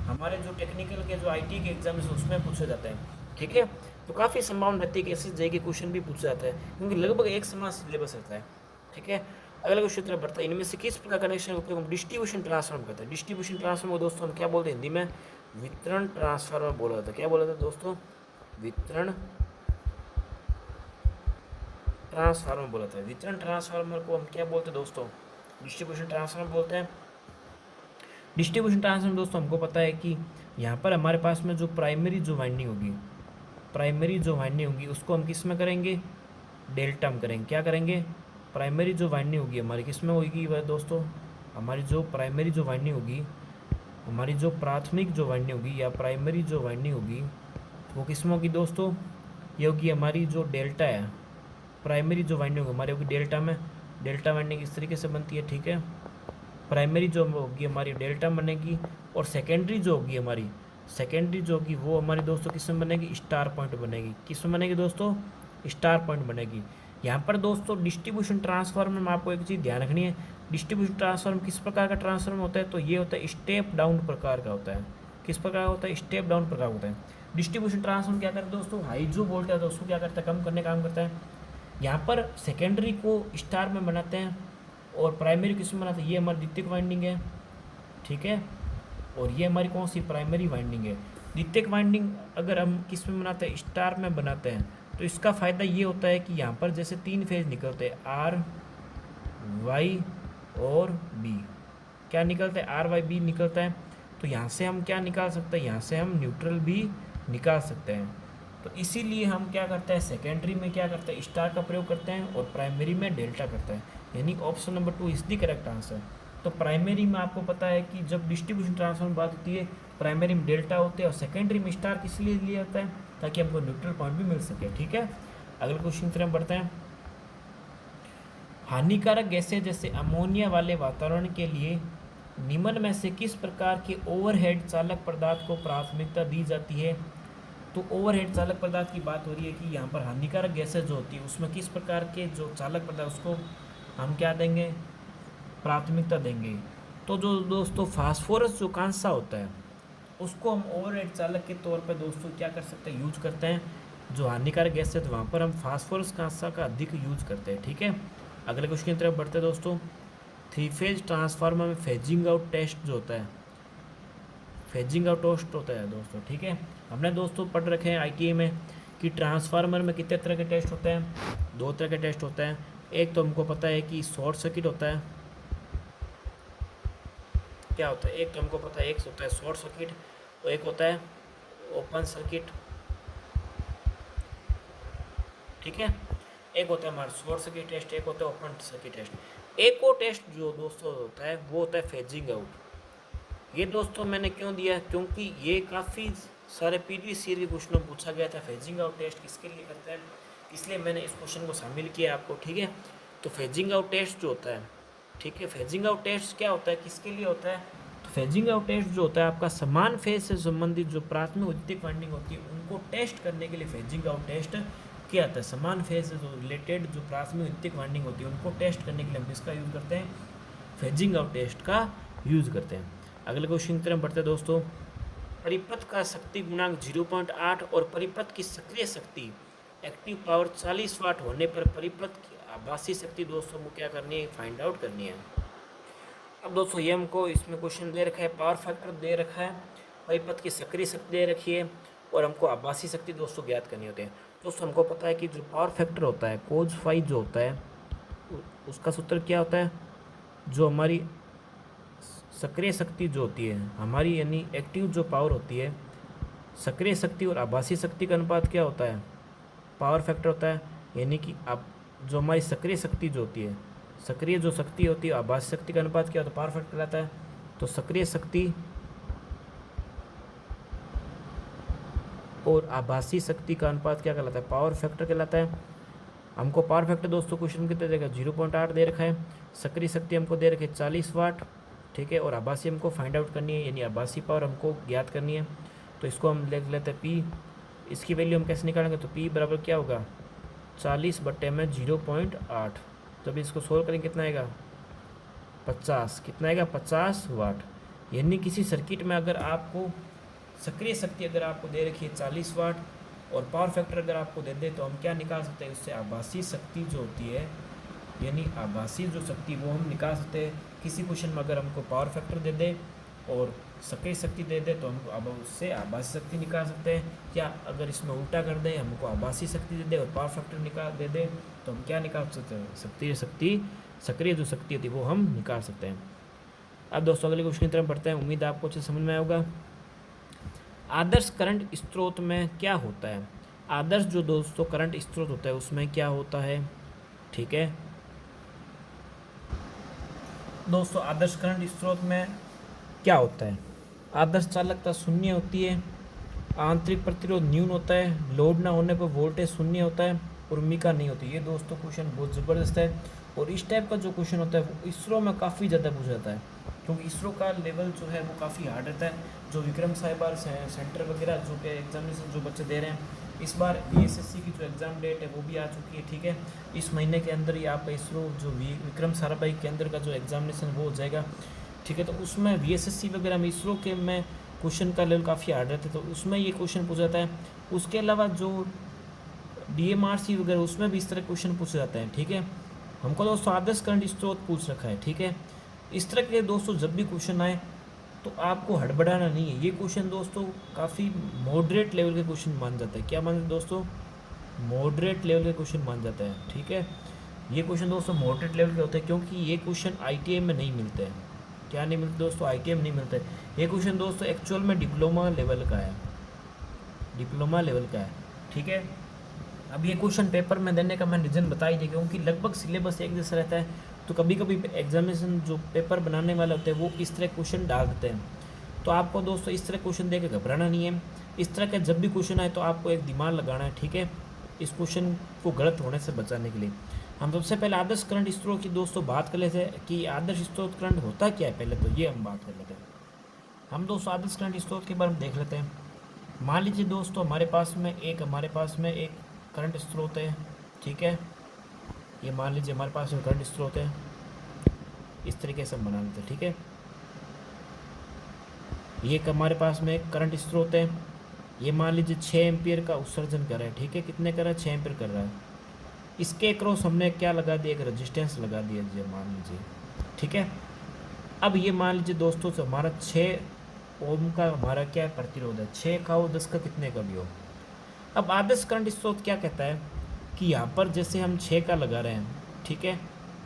हमारे जो टेक्निकल के जो आईटी के एग्जाम है उसमें पूछा जाता है, ठीक है। तो काफ़ी संभावना रहती है कि एसएससी जेई के क्वेश्चन भी पूछा जाता है, क्योंकि लगभग एक समान सिलेबस रहता है, ठीक है। अगला क्वेश्चन तरफ बढ़ता है, इनमें से किस प्रकार कनेक्शन का उपयोग हम डिस्ट्रीब्यूशन ट्रांसफार्मर करते हैं। डिस्ट्रीब्यूशन ट्रांसफार्मर को दोस्तों हम क्या बोलते हैं हिंदी में, वितरण ट्रांसफार्मर बोला जाता है। क्या बोला जाता है दोस्तों, वितरण ट्रांसफार्मर बोला जाता है। वितरण ट्रांसफार्मर को हम क्या बोलते हैं दोस्तों, डिस्ट्रीब्यूशन ट्रांसफार्मर बोलते हैं। डिस्ट्रीब्यूशन ट्रांसफार्मर दोस्तों हमको पता है कि यहाँ पर हमारे पास में जो प्राइमरी जो वाइंडिंग होगी, प्राइमरी जो वाइंडिंग होगी उसको हम किस में करेंगे, डेल्टा में करेंगे। क्या करेंगे, प्राइमरी जो वाइंडिंग होगी हमारी किस में होगी वह दोस्तों, हमारी जो प्राइमरी जो वाइंडिंग होगी, हमारी जो प्राथमिक जो वाइंडिंग होगी या प्राइमरी जो वाइंडिंग होगी वो किस में होगी दोस्तों, ये होगी हमारी जो डेल्टा है। प्राइमरी जो वाइंडिंग होगी हमारी होगी डेल्टा में। डेल्टा वाइंडिंग इस तरीके से बनती है, ठीक है। प्राइमरी जो होगी हमारी डेल्टा बनेगी, और सेकेंडरी जो होगी हमारी, सेकेंडरी जो होगी वो हमारी दोस्तों किस में बनेगी, स्टार पॉइंट बनेगी। किस में बनेगी दोस्तों, स्टार पॉइंट बनेगी। यहाँ पर दोस्तों डिस्ट्रीब्यूशन ट्रांसफार्मर में आपको एक चीज़ ध्यान रखनी है, डिस्ट्रीब्यूशन ट्रांसफार्मर किस प्रकार का ट्रांसफार्मर होता है, तो ये होता है स्टेप डाउन प्रकार का होता है। किस प्रकार का होता है, स्टेप डाउन प्रकार होता है। डिस्ट्रीब्यूशन ट्रांसफार्मर क्या करता है दोस्तों, हाई जो वोल्टेज है उसको क्या करता है, कम करने का काम करता है। यहाँ पर सेकेंडरी को स्टार में बनाते हैं और प्राइमरी किस में बनाते हैं, ये हमारी द्वितीयक वाइंडिंग है, ठीक है। और ये हमारी कौन सी, प्राइमरी वाइंडिंग है। द्वितीयक वाइंडिंग अगर हम किस में बनाते हैं, स्टार में बनाते हैं, तो इसका फ़ायदा ये होता है कि यहाँ पर जैसे 3 फेज निकलते हैं, आर वाई और बी। क्या निकलता है, आर वाई बी निकलता है। तो यहाँ से हम क्या निकाल सकते हैं, यहाँ से हम न्यूट्रल भी निकाल सकते हैं। तो इसीलिए हम क्या करते हैं, सेकेंडरी में क्या करते हैं, स्टार का प्रयोग करते हैं और प्राइमरी में डेल्टा करते हैं। यानी option number 2 is the correct answer. तो प्राइमरी में आपको पता है कि जब डिस्ट्रीब्यूशन ट्रांसफार्मर बात होती है, प्राइमरी में डेल्टा होते हैं और सेकेंडरी में स्टार किस लिए लिया जाता है, ताकि हमको न्यूट्रल पॉइंट भी मिल सके, ठीक है। अगले क्वेश्चन की तरफ बढ़ते हैं। हानिकारक गैसें जैसे अमोनिया वाले वातावरण के लिए निम्न में से किस प्रकार के ओवरहेड चालक पदार्थ को प्राथमिकता दी जाती है। तो ओवरहेड चालक पदार्थ की बात हो रही है कि यहाँ पर हानिकारक गैसें जो होती है उसमें किस प्रकार के जो चालक पदार्थ उसको हम क्या देंगे, प्राथमिकता देंगे। तो जो दोस्तों फास्फोरस जो कांसा होता है उसको हम ओवरहेड चालक के तौर पर दोस्तों क्या कर सकते हैं, यूज करते हैं। जो हानिकारक गैस है तो वहाँ पर हम फास्फोरस कांसा का अधिक यूज करते हैं, ठीक है। अगले क्वेश्चन की तरफ बढ़ते हैं दोस्तों। 3 फेज ट्रांसफार्मर में फेजिंग आउट टेस्ट जो होता है, फेजिंग आउट टेस्ट होता है दोस्तों, ठीक है। हमने दोस्तों पढ़ रखे हैं आईटीआई में कि ट्रांसफार्मर में कितने तरह के टेस्ट होते हैं, 2 तरह के टेस्ट होते हैं। एक तो हमको पता है कि शॉर्ट सर्किट होता है, क्या होता है, एक तो हमको पता है, एक होता है शॉर्ट सर्किट और एक होता है ओपन सर्किट, ठीक है। एक होता है हमारा शॉर्ट सर्किट टेस्ट, एक होता है ओपन सर्किट टेस्ट। एक और टेस्ट जो दोस्तों होता है वो होता है फेजिंग आउट। ये दोस्तों मैंने क्यों दिया है, क्योंकि ये काफ़ी सारे प्रीवियस ईयर के क्वेश्चनों में पूछा गया था, फेजिंग आउट टेस्ट किसके लिए करते हैं, इसलिए मैंने इस क्वेश्चन को शामिल किया आपको, ठीक है। तो फेजिंग आउट टेस्ट जो होता है, ठीक है, फेजिंग आउट टेस्ट क्या होता है, किसके लिए होता है, तो फेजिंग आउट टेस्ट जो होता है आपका समान फेज से संबंधित जो प्राथमिक और द्वितीयक वाइंडिंग होती है उनको टेस्ट करने के लिए फेजिंग आउट टेस्ट किया जाता है। समान फेज से जो रिलेटेड जो प्राथमिक और द्वितीयक वाइंडिंग होती है उनको टेस्ट करने के लिए हम इसका यूज़ करते हैं, फेजिंग आउट टेस्ट का यूज़ करते हैं। अगले क्वेश्चन की तरफ बढ़ते हैं दोस्तों। परिपथ का शक्ति गुणांक 0.8 और परिपथ की सक्रिय शक्ति एक्टिव पावर 40 वाट होने पर परिपथ की आभासी शक्ति दोस्तों को क्या करनी है, फाइंड आउट करनी है। अब दोस्तों ये हमको इसमें क्वेश्चन दे रखा है, पावर फैक्टर दे रखा है, परिपथ की सक्रिय शक्ति दे रखी है और हमको आभासी शक्ति दोस्तों ज्ञात करनी होती है। दोस्तों हमको पता है कि जो पावर फैक्टर होता है कोज फाई जो होता है उसका सूत्र क्या होता है, जो हमारी सक्रिय शक्ति जो होती है हमारी यानी एक्टिव जो पावर होती है, सक्रिय शक्ति और आभासी शक्ति का अनुपात क्या होता है, पावर फैक्टर होता है। यानी कि आप जो हमारी सक्रिय शक्ति जो होती है, सक्रिय जो शक्ति होती है आभासी शक्ति का अनुपात क्या होता है, पावर फैक्टर कहलाता है। तो सक्रिय शक्ति और आभासी शक्ति का अनुपात क्या कहलाता है, पावर फैक्टर कहलाता है। हमको पावर फैक्टर दोस्तों क्वेश्चन कितने देगा, 0.8 दे रखा है। सक्रिय शक्ति हमको दे रखी है 40 वाट, ठीक है। और आभासी हमको फाइंड आउट करनी है, यानी आभासी पावर हमको ज्ञात करनी है। तो इसको हम लिख लेते हैं पी। इसकी वैल्यू हम कैसे निकालेंगे, तो पी बराबर क्या होगा, 40 बट्टे में 0.8। जब इसको सोल्व करेंगे कितना आएगा, 50, कितना आएगा 50 वाट। यानी किसी सर्किट में अगर आपको सक्रिय शक्ति अगर आपको दे रखी है 40 वाट और पावर फैक्टर अगर आपको दे दे तो हम क्या निकाल सकते हैं उससे, आभासी शक्ति जो होती है यानी आभासी जो शक्ति वो हम निकाल सकते हैं। किसी क्वेश्चन में अगर हमको पावर फैक्टर दे दे और सक्रिय शक्ति दे दे तो हम अब उससे आभासी शक्ति निकाल सकते हैं, या अगर इसमें उल्टा कर दे, हमको आभासी शक्ति दे दे और पावर फैक्टर निकाल दे दे तो हम क्या निकाल सकते हैं, सक्रिय जो शक्ति होती है वो हम निकाल सकते हैं। अब दोस्तों अगले क्वेश्चन की तरफ बढ़ते हैं। उम्मीद है आपको अच्छे समझ में आया होगा। आदर्श करंट स्रोत में क्या होता है? आदर्श जो दोस्तों करंट स्रोत होता है उसमें क्या होता है, ठीक है दोस्तों। आदर्श करंट स्रोत में क्या होता है? आदर्श चालकता शून्य होती है, आंतरिक प्रतिरोध न्यून होता है, लोड ना होने पर वोल्टेज शून्य होता है और उर्मिका नहीं होती। ये दोस्तों क्वेश्चन बहुत ज़बरदस्त है और इस टाइप का जो क्वेश्चन होता है वो इसरो में काफ़ी ज़्यादा पूछा जाता है, क्योंकि इसरो का लेवल जो है वो काफ़ी हार्ड रहता है। जो विक्रम साहिबार सेंटर वगैरह जो के एग्जामिनेशन जो बच्चे दे रहे हैं, इस बार VSSC की जो एग्ज़ाम डेट है वो भी आ चुकी है, ठीक है। इस महीने के अंदर ही आपका इसरो जो विक्रम साराभाई के अंदर का जो एग्जामिनेशन वो हो जाएगा, ठीक है। तो उसमें VSSC वगैरह में इसरो के में क्वेश्चन का लेवल काफ़ी हार्ड रहता है, तो उसमें ये क्वेश्चन पूछा जाता है। उसके अलावा जो DMRC वगैरह उसमें भी इस तरह क्वेश्चन पूछे जाते हैं, ठीक है। हमको दोस्तों आदर्श करंट स्रोत पूछ रखा है, ठीक है। इस तरह के दोस्तों जब भी क्वेश्चन आए तो आपको हड़बड़ाना नहीं है। ये क्वेश्चन दोस्तों काफ़ी मॉडरेट लेवल के क्वेश्चन मान जाता है। क्या मान दोस्तों? मॉडरेट लेवल के क्वेश्चन मान जाता है, ठीक है। ये क्वेश्चन दोस्तों मॉडरेट लेवल के होते हैं, क्योंकि ये क्वेश्चन ITI में नहीं मिलते हैं। क्या नहीं मिलते दोस्तों? ITI में नहीं मिलते। ये क्वेश्चन दोस्तों एक्चुअल में डिप्लोमा लेवल का है, डिप्लोमा लेवल का है, ठीक है। अब ये क्वेश्चन पेपर में देने का मैं रीज़न बता ही नहीं, क्योंकि लगभग सिलेबस एक जैसा रहता है, तो कभी कभी एग्जामिनेशन जो पेपर बनाने वाले होते हैं वो इस तरह क्वेश्चन डाल देते हैं। तो आपको दोस्तों इस तरह क्वेश्चन दे के घबराना नहीं है। इस तरह का जब भी क्वेश्चन आए तो आपको एक दिमाग लगाना है, ठीक है, इस क्वेश्चन को गलत होने से बचाने के लिए। हम सबसे पहले आदर्श करंट स्रोत की दोस्तों बात कर लेते हैं कि आदर्श स्रोत करंट होता क्या है। पहले तो ये हम बात कर लेते हैं। हम दोस्तों आदर्श करंट स्रोत के बारे में देख लेते हैं। मान लीजिए दोस्तों हमारे पास में एक करंट स्रोत है, ठीक है। ये मान लीजिए हमारे पास में करंट स्रोत है, इस तरीके से हम बना लेते हैं, ठीक है। ये हमारे पास में एक करंट स्रोत है, ये मान लीजिए 6 एम्पियर का उत्सर्जन कर रहा है, ठीक है। कितने कर रहा है? 6 एम्पियर कर रहा है। इसके क्रॉस हमने क्या लगा दिया? एक रेजिस्टेंस लगा दिया जी, मान लीजिए, ठीक है। अब ये मान लीजिए दोस्तों से हमारा 6 ओम का हमारा क्या है? प्रतिरोध है। 6 का हो 10 का कितने का भी हो। अब आदर्श करंट स्रोत क्या कहता है कि यहाँ पर जैसे हम 6 का लगा रहे हैं, ठीक है,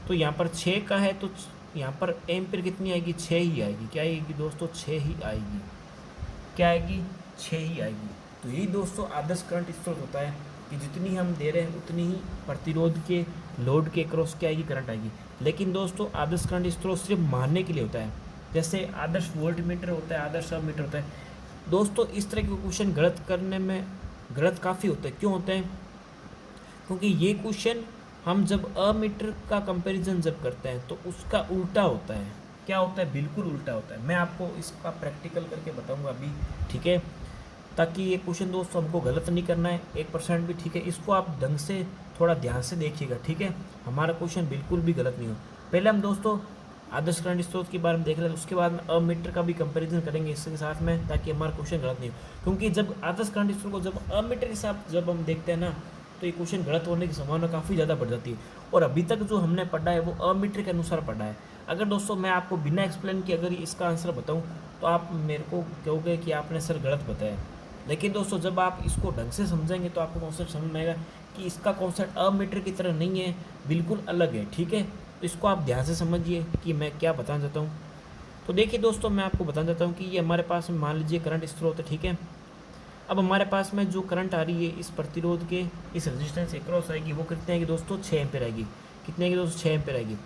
तो यहाँ पर 6 का है तो यहाँ पर एम्पियर कितनी आएगी? 6 ही आएगी। क्या आएगी दोस्तों? 6 ही आएगी। क्या आएगी? 6 ही आएगी। तो यही दोस्तों आदर्श करंट स्रोत होता है कि जितनी हम दे रहे हैं उतनी ही प्रतिरोध के लोड के क्रॉस क्या आएगी? करंट आएगी। लेकिन दोस्तों आदर्श करंट स्रोत सिर्फ मानने के लिए होता है, जैसे आदर्श वोल्ट मीटर होता है, आदर्श सब मीटर होता है। दोस्तों इस तरह के क्वेश्चन गलत करने में गलत काफ़ी होता है। क्यों होते हैं? क्योंकि ये क्वेश्चन हम जब अमीटर का कंपैरिजन जब करते हैं तो उसका उल्टा होता है। क्या होता है? बिल्कुल उल्टा होता है। मैं आपको इसका प्रैक्टिकल करके बताऊंगा अभी, ठीक है, ताकि ये क्वेश्चन दोस्तों हमको गलत नहीं करना है 1% भी, ठीक है। इसको आप ढंग से थोड़ा ध्यान से देखिएगा, ठीक है, हमारा क्वेश्चन बिल्कुल भी गलत नहीं हो। पहले हम दोस्तों आदर्श करंट स्रोत के बारे में देख लेते हैं, उसके बाद में अमीटर का भी कंपैरिजन करेंगे इसके साथ में, ताकि हमारा क्वेश्चन गलत नहीं हो। क्योंकि जब आदर्श करंट स्रोत को जब अमीटर के साथ जब हम देखते हैं ना, तो ये क्वेश्चन गलत होने की संभावना काफ़ी ज़्यादा बढ़ जाती है। और अभी तक जो हमने पढ़ा है वो अमीटर के अनुसार पढ़ा है। अगर दोस्तों मैं आपको बिना एक्सप्लेन किए अगर इसका आंसर बताऊँ तो आप मेरे को कहोगे कि आपने सर गलत बताया। लेकिन दोस्तों जब आप इसको ढंग से समझेंगे तो आपको कॉन्सेप्ट समझ में आएगा कि इसका कॉन्सेप्ट अमीटर की तरह नहीं है, बिल्कुल अलग है, ठीक है। तो इसको आप ध्यान से समझिए कि मैं क्या बताना चाहता हूँ। तो देखिए दोस्तों मैं आपको बताना चाहता हूँ कि ये हमारे पास में मान लीजिए करंट स्रोत है, ठीक है। अब हमारे पास में जो करंट आ रही है इस प्रतिरोध के इस रेजिस्टेंस से क्रॉस आएगी, वो कितने आएगी दोस्तों? 6 एम्पीयर आएगी। कितने आएगी दोस्तों? 6 एम्पीयर आएगी।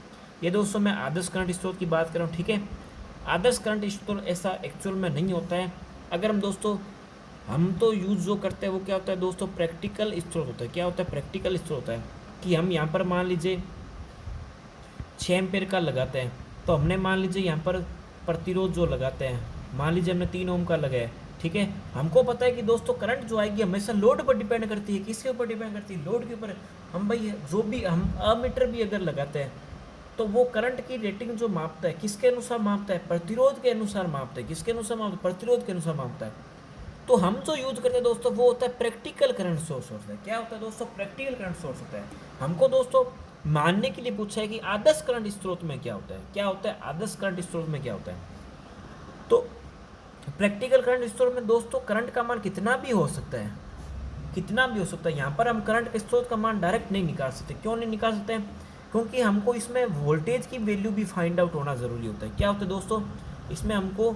ये दोस्तों मैं आदर्श करंट स्रोत की बात कर रहा हूँ, ठीक है। आदर्श करंट स्रोत ऐसा एक्चुअल में नहीं होता है। अगर हम दोस्तों हम तो यूज़ जो करते हैं वो क्या होता है दोस्तों? प्रैक्टिकल स्रोत होता है। क्या होता है? प्रैक्टिकल स्रोत होता है कि हम यहाँ पर मान लीजिए 6 एम्पीयर का लगाते हैं, तो हमने मान लीजिए यहाँ पर प्रतिरोध जो लगाते हैं, मान लीजिए हमने 3 ओम का लगाया, ठीक है। हमको पता है कि दोस्तों करंट जो आएगी हमेशा लोड पर डिपेंड करती है। किसके ऊपर डिपेंड करती है? लोड के ऊपर। हम भाई जो भी हम अमीटर भी अगर लगाते हैं तो वो करंट की रेटिंग जो मापता है किसके अनुसार मापता है? प्रतिरोध के अनुसार मापता है। किसके अनुसार मापता है? प्रतिरोध के अनुसार मापता है। तो हम जो यूज करते हैं दोस्तों वो होता है प्रैक्टिकल करंट सोर्स होता है। क्या होता है दोस्तों? प्रैक्टिकल करंट सोर्स होता है। हमको दोस्तों मानने के लिए पूछा है कि आदर्श करंट स्रोत में क्या होता है, क्या होता है आदर्श करंट स्रोत में क्या होता है। तो प्रैक्टिकल करंट स्रोत में दोस्तों करंट का मान कितना भी हो सकता है, कितना भी हो सकता है। यहाँ पर हम करंट के स्रोत का मान डायरेक्ट नहीं निकाल सकते। क्यों नहीं निकाल सकते हैं? क्योंकि हमको इसमें वोल्टेज की वैल्यू भी फाइंड आउट होना ज़रूरी होता है। क्या होता है दोस्तों, इसमें हमको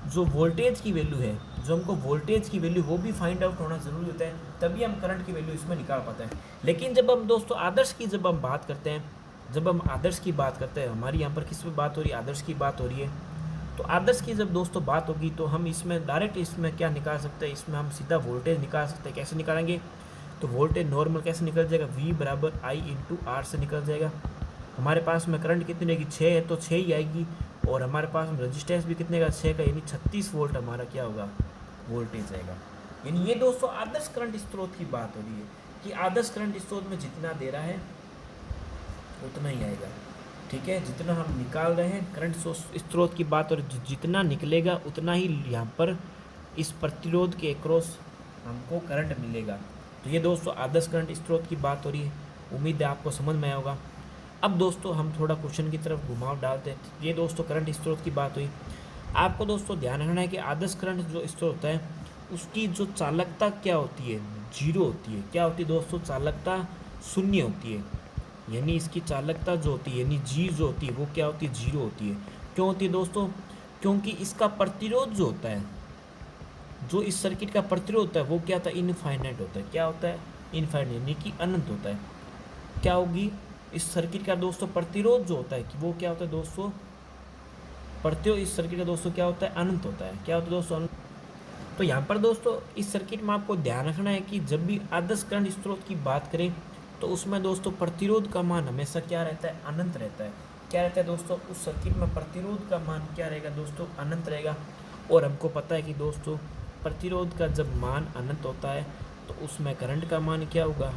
जो वोल्टेज की वैल्यू है, जो हमको वोल्टेज की वैल्यू वो भी फाइंड आउट होना ज़रूरी होता है, तभी हम करंट की वैल्यू इसमें निकाल पाते हैं। लेकिन जब हम दोस्तों आदर्श की जब हम बात करते हैं, जब हम आदर्श की बात करते हैं, हमारी यहाँ पर किस पे बात हो रही है, आदर्श की बात हो रही है। तो आदर्श की जब दोस्तों बात होगी तो हम इसमें डायरेक्ट इसमें क्या निकाल सकते हैं, इसमें हम सीधा वोल्टेज निकाल सकते हैं। कैसे निकालेंगे? तो वोल्टेज नॉर्मल कैसे निकल जाएगा, V बराबर I इंटू आर से निकल जाएगा। हमारे पास में करंट कितने की 6 है तो 6 ही आएगी, और हमारे पास में रजिस्टेंस भी कितने का 6 का, यानी 36 वोल्ट हमारा क्या होगा, वोल्टेज आएगा। यानी ये दोस्तों आदर्श करंट स्रोत की बात हो रही है कि आदर्श करंट स्रोत में जितना दे रहा है उतना ही आएगा। ठीक है, जितना हम निकाल रहे हैं करंट स्रोत की बात, और जितना निकलेगा उतना ही यहाँ पर इस प्रतिरोध के अक्रॉस हमको करंट मिलेगा। तो ये दोस्तों आदर्श करंट स्रोत की बात हो रही है। उम्मीद है आपको समझ में आया होगा। अब दोस्तों हम थोड़ा क्वेश्चन की तरफ घुमाव डालते हैं। ये दोस्तों करंट स्रोत की बात हुई। आपको दोस्तों ध्यान रखना है कि आदर्श करंट जो स्रोत होता है उसकी जो चालकता क्या होती है, जीरो होती है। क्या होती है दोस्तों, चालकता शून्य होती है। यानी इसकी चालकता जो होती है, यानी जी जो होती है वो क्या होती है, जीरो होती है। क्यों होती है दोस्तों? क्योंकि इसका प्रतिरोध जो होता है, जो इस सर्किट का प्रतिरोध होता है वो क्या होता है, इनफाइनाइट होता है। क्या होता है, इनफाइनाइट, यानी कि अनंत होता है। क्या होगी इस सर्किट का दोस्तों प्रतिरोध जो होता है कि वो क्या होता है दोस्तों, प्रतिरोध इस सर्किट का दोस्तों क्या होता है, अनंत होता है। क्या होता है दोस्तों, अनंत। तो यहाँ पर दोस्तों इस सर्किट में आपको ध्यान रखना है कि जब भी आदर्श करंट स्रोत की बात करें तो उसमें दोस्तों प्रतिरोध का मान हमेशा क्या रहता है, अनंत रहता है। क्या रहता है दोस्तों, उस सर्किट में प्रतिरोध का मान क्या रहेगा दोस्तों, अनंत रहेगा। और हमको पता है कि दोस्तों प्रतिरोध का जब मान अनंत होता है तो उसमें करंट का मान क्या होगा,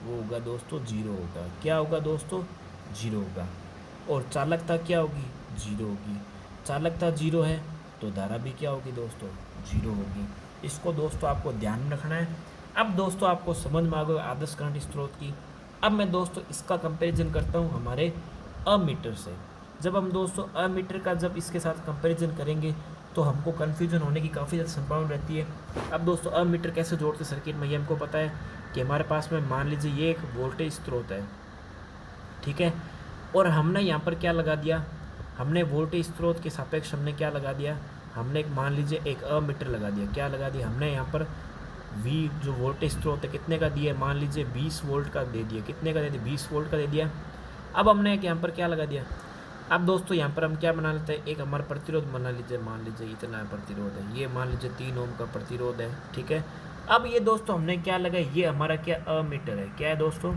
वो होगा दोस्तों जीरो होगा। क्या होगा दोस्तों, जीरो होगा। और चालकता क्या होगी, जीरो होगी। चालकता जीरो है तो धारा भी क्या होगी दोस्तों, जीरो होगी। इसको दोस्तों आपको ध्यान में रखना है। अब दोस्तों आपको समझ में आ गया आदर्श करंट स्रोत की। अब मैं दोस्तों इसका कंपैरिजन करता हूँ हमारे अमीटर से। जब हम दोस्तों अमीटर का जब इसके साथ कंपैरिजन करेंगे तो हमको कन्फ्यूजन होने की काफ़ी ज़्यादा संभावना रहती है। अब दोस्तों अमीटर कैसे जोड़ते सर्किट में, ये हमको पता है कि हमारे पास में मान लीजिए ये एक वोल्टेज स्रोत है, ठीक है, और हमने यहाँ पर क्या लगा दिया, हमने वोल्टेज स्रोत के सापेक्ष हमने क्या लगा दिया, हमने एक मान लीजिए एक अमीटर लगा दिया। क्या लगा दिया हमने यहाँ पर, V जो वोल्टेज स्रोत है कितने का दिया, मान लीजिए 20 वोल्ट का दे दिया। कितने का दे दिया, 20 वोल्ट का दे दिया। अब हमने एक यहाँ पर क्या लगा दिया, अब दोस्तों यहाँ पर हम क्या बना लेते हैं, एक हमारा प्रतिरोध बना लीजिए, मान लीजिए इतना प्रतिरोध है, ये मान लीजिए 3 ओम का प्रतिरोध है, ठीक है। अब ये दोस्तों हमने क्या लगा, ये हमारा क्या अमीटर है। क्या है दोस्तों,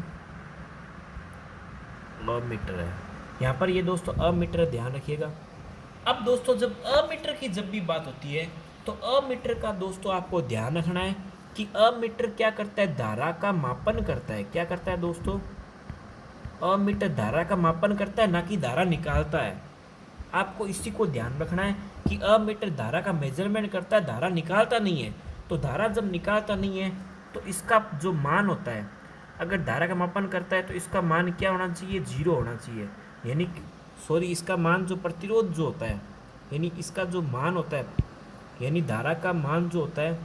अमीटर है। यहाँ पर ये दोस्तों अमीटर, ध्यान रखिएगा। अब दोस्तों जब अमीटर की जब भी बात होती है तो अमीटर का दोस्तों आपको ध्यान रखना है कि अमीटर क्या करता है, धारा का मापन करता है। क्या करता है दोस्तों, अमीटर धारा का मापन करता है, ना कि धारा निकालता है। आपको इसी को ध्यान रखना है कि अमीटर धारा का मेजरमेंट करता है, धारा निकालता नहीं है। तो धारा जब निकालता नहीं है तो इसका जो मान होता है, अगर धारा का मापन करता है तो इसका मान क्या होना चाहिए, जीरो होना चाहिए। यानी सॉरी, इसका मान जो प्रतिरोध जो होता है, यानी इसका जो मान होता है, यानी धारा का मान जो होता है,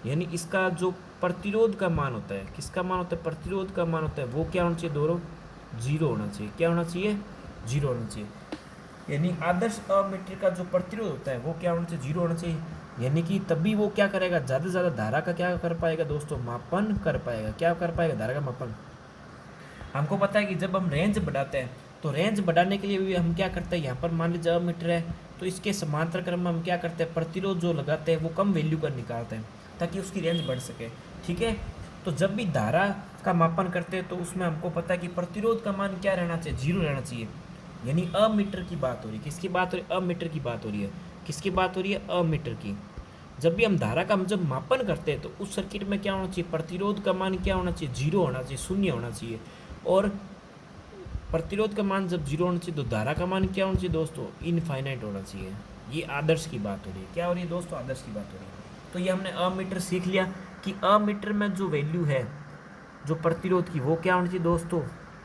यानी इसका जो प्रतिरोध का मान होता है, किसका मान होता है, प्रतिरोध का मान होता है, वो क्या होना चाहिए दोनों, जीरो होना चाहिए। क्या होना चाहिए, जीरो होना चाहिए। यानी आदर्श अमीटर का जो प्रतिरोध होता है वो क्या होना चाहिए, जीरो होना चाहिए। यानी कि तभी वो क्या करेगा, ज़्यादा से ज़्यादा धारा का क्या कर पाएगा दोस्तों, मापन कर पाएगा। क्या कर पाएगा, धारा का मापन। हमको पता है कि जब हम रेंज बढ़ाते हैं तो रेंज बढ़ाने के लिए भी हम क्या करते हैं, यहाँ पर मान लीजिए अमीटर है तो इसके समांतर क्रम में हम क्या करते हैं, प्रतिरोध जो लगाते हैं वो कम वैल्यू का निकालते हैं ताकि उसकी रेंज बढ़ सके, ठीक है। तो जब भी धारा का मापन करते हैं तो उसमें हमको पता है कि प्रतिरोध का मान क्या रहना चाहिए, जीरो रहना चाहिए। यानी अमीटर की बात हो रही है, किसकी बात हो रही है, अमीटर की बात हो रही है। किसकी बात हो रही है, अमीटर की। जब भी हम धारा का जब मापन करते हैं तो उस सर्किट में क्या होना चाहिए, प्रतिरोध का मान क्या होना चाहिए, जीरो होना चाहिए, शून्य होना चाहिए। और प्रतिरोध का मान जब जीरो होना चाहिए तो धारा का मान क्या होना चाहिए दोस्तों, इनफाइनाइट होना चाहिए। ये आदर्श की बात हो रही है। क्या हो रही है दोस्तों, आदर्श की बात हो रही है। तो ये हमने अमीटर सीख लिया कि अमीटर में जो वैल्यू है जो प्रतिरोध की वो क्या होनी चाहिए दोस्तों,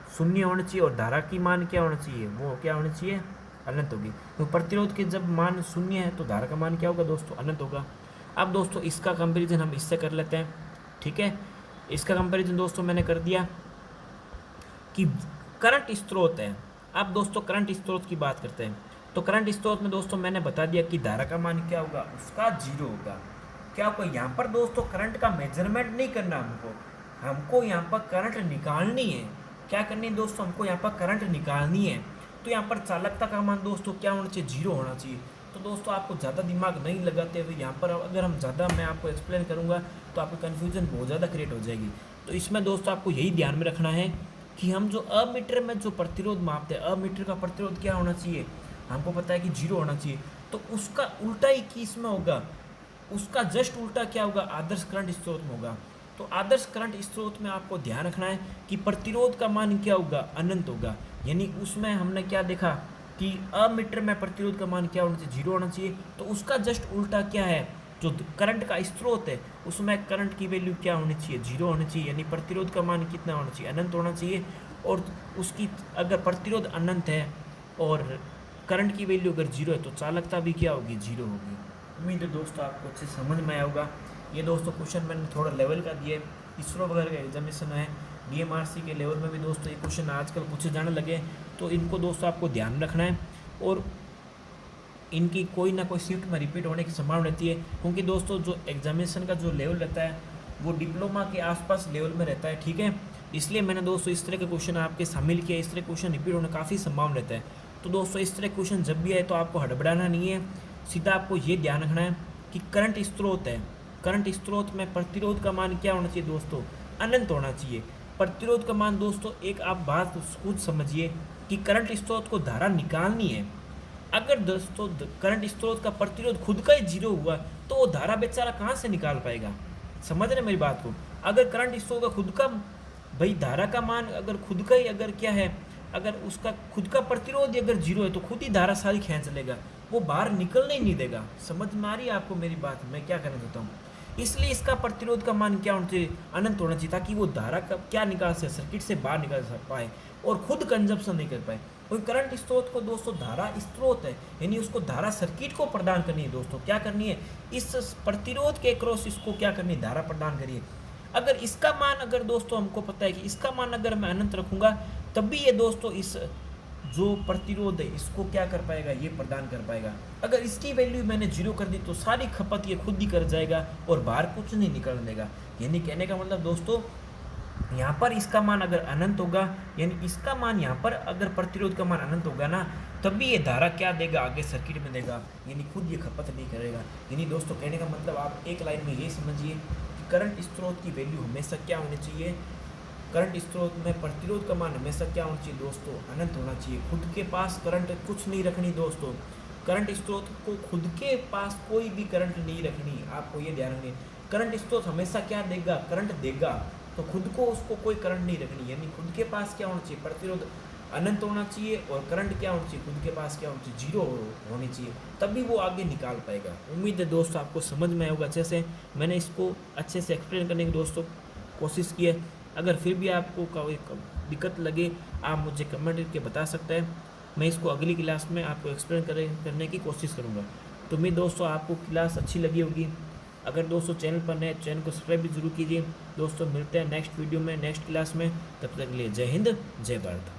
शून्य होना चाहिए और धारा की मान क्या होना चाहिए, वो क्या होनी चाहिए, अनंत होगी। तो प्रतिरोध के जब मान शून्य है तो धारा का मान क्या होगा दोस्तों, अनंत होगा। अब दोस्तों इसका कंपैरिजन हम इससे कर लेते हैं, ठीक है। इसका कंपैरिजन दोस्तों मैंने कर दिया कि करंट स्रोत है। अब दोस्तों करंट स्रोत की बात करते हैं। तो करंट स्रोत में दोस्तों मैंने बता दिया कि धारा का मान क्या होगा, उसका 0 होगा। क्या होगा, यहाँ पर दोस्तों करंट का मेजरमेंट नहीं करना हमको यहाँ पर करंट निकालनी है। क्या करनी है दोस्तों, हमको यहाँ पर करंट निकालनी है। तो यहाँ पर चालकता का मान दोस्तों क्या होना चाहिए, 0 होना चाहिए। तो दोस्तों आपको ज़्यादा दिमाग नहीं लगाते हुए यहाँ पर अगर हम ज़्यादा मैं आपको एक्सप्लेन करूँगा तो आपको कन्फ्यूजन बहुत ज़्यादा क्रिएट हो जाएगी। तो इसमें दोस्तों आपको यही ध्यान में रखना है कि हम जो अमीटर में जो प्रतिरोध मापते हैं, अमीटर का प्रतिरोध क्या होना चाहिए, हमको पता है कि 0 होना चाहिए। तो उसका उल्टा ही किस में होगा, उसका जस्ट उल्टा क्या होगा, आदर्श करंट स्रोत में होगा। तो आदर्श करंट स्रोत में आपको ध्यान रखना है कि प्रतिरोध का मान क्या होगा, अनंत होगा। यानी उसमें हमने क्या देखा कि अमीटर में प्रतिरोध का मान क्या होना चाहिए, 0 होना चाहिए। तो उसका जस्ट उल्टा क्या है, जो करंट का स्रोत है उसमें करंट की वैल्यू क्या होनी चाहिए, 0 होनी चाहिए। यानी प्रतिरोध का मान कितना होना चाहिए, अनंत होना चाहिए। और उसकी अगर प्रतिरोध अनंत है और करंट की वैल्यू अगर 0 है तो चालकता भी क्या होगी, 0 होगी। उम्मीद है दोस्तों आपको अच्छे समझ में आया होगा। ये दोस्तों क्वेश्चन मैंने थोड़ा लेवल का दिए, इसरो वगैरह का एग्जामिनेशन है, DMRC के लेवल में भी दोस्तों ये क्वेश्चन आजकल पूछे जाने लगे। तो इनको दोस्तों आपको ध्यान रखना है और इनकी कोई ना कोई शिफ्ट में रिपीट होने की संभावना रहती है। क्योंकि दोस्तों जो एग्जामिनेशन का जो लेवल रहता है वो डिप्लोमा के आसपास लेवल में रहता है, ठीक है। इसलिए मैंने दोस्तों इस तरह के क्वेश्चन आपके शामिल किया। इस तरह क्वेश्चन रिपीट होने काफ़ी संभावना रहता है। तो दोस्तों इस तरह क्वेश्चन जब भी आए तो आपको हड़बड़ाना नहीं है, सीधा आपको ये ध्यान रखना है कि करंट स्रोत है, करंट स्रोत में प्रतिरोध का मान क्या होना चाहिए दोस्तों, अनंत होना चाहिए। प्रतिरोध का मान दोस्तों, एक आप बात खुद समझिए कि करंट स्रोत को धारा निकालनी है। अगर दोस्तों करंट स्रोत का प्रतिरोध खुद का ही 0 हुआ तो वो धारा बेचारा कहाँ से निकाल पाएगा, समझ रहे मेरी बात को। अगर करंट स्रोत का खुद का भाई धारा का मान अगर खुद का ही अगर क्या है, अगर उसका खुद का प्रतिरोध अगर 0 है तो खुद ही धारा सारी खींच लेगा, वो बाहर निकलने ही नहीं देगा। समझ में आ रही है आपको मेरी बात, मैं क्या कहना चाहता हूँ। इसलिए इसका प्रतिरोध का मान क्या होना चाहिए, अनंत होना चाहिए, ताकि वो धारा का क्या निकाल सके, सर्किट से बाहर निकाल पाए और खुद कंजप्शन नहीं कर पाए। कोई करंट स्रोत को दोस्तों धारा स्रोत है, यानी उसको धारा सर्किट को प्रदान करनी है दोस्तों, क्या करनी है, इस प्रतिरोध के क्रॉस इसको क्या करनी है, धारा प्रदान करिए। अगर इसका मान अगर दोस्तों हमको पता है कि इसका मान अगर मैं अनंत रखूंगा तब भी ये दोस्तों इस जो प्रतिरोध है इसको क्या कर पाएगा, ये प्रदान कर पाएगा। अगर इसकी वैल्यू मैंने 0 कर दी तो सारी खपत ये खुद ही कर जाएगा और बाहर कुछ नहीं निकलने देगा। यानी कहने का मतलब दोस्तों यहाँ पर इसका मान अगर अनंत होगा, यानी इसका मान यहाँ पर अगर प्रतिरोध का मान अनंत होगा ना, तब भी ये धारा क्या देगा, आगे सर्किट में देगा, यानी खुद ये खपत नहीं करेगा। यानी दोस्तों कहने का मतलब आप एक लाइन में ये समझिए कि करंट स्रोत की वैल्यू हमेशा क्या होनी चाहिए, करंट स्रोत में प्रतिरोध का मान हमेशा क्या होना चाहिए दोस्तों, अनंत होना चाहिए। खुद के पास करंट कुछ नहीं रखनी दोस्तों, करंट स्रोत को खुद के पास कोई भी करंट नहीं रखनी, आपको ये ध्यान रखनी। करंट स्रोत हमेशा क्या देगा, करंट देगा, तो खुद को उसको कोई करंट नहीं रखनी। यानी खुद के पास क्या होना चाहिए, प्रतिरोध अनंत होना चाहिए और करंट क्या होना चाहिए, खुद के पास क्या होना चाहिए, 0 होनी चाहिए, तभी वो आगे निकाल पाएगा। उम्मीद है दोस्तों आपको समझ में आएगा अच्छे से। मैंने इसको अच्छे से एक्सप्लेन करने की दोस्तों कोशिश की है। अगर फिर भी आपको कोई दिक्कत लगे आप मुझे कमेंट करके बता सकते हैं, मैं इसको अगली क्लास में आपको एक्सप्लेन करने की कोशिश करूँगा। तो उम्मीद दोस्तों आपको क्लास अच्छी लगी होगी। अगर दोस्तों चैनल पर नए, चैनल को सब्सक्राइब भी जरूर कीजिए। दोस्तों मिलते हैं नेक्स्ट वीडियो में, नेक्स्ट क्लास में, तब तक के लिए जय हिंद जय भारत।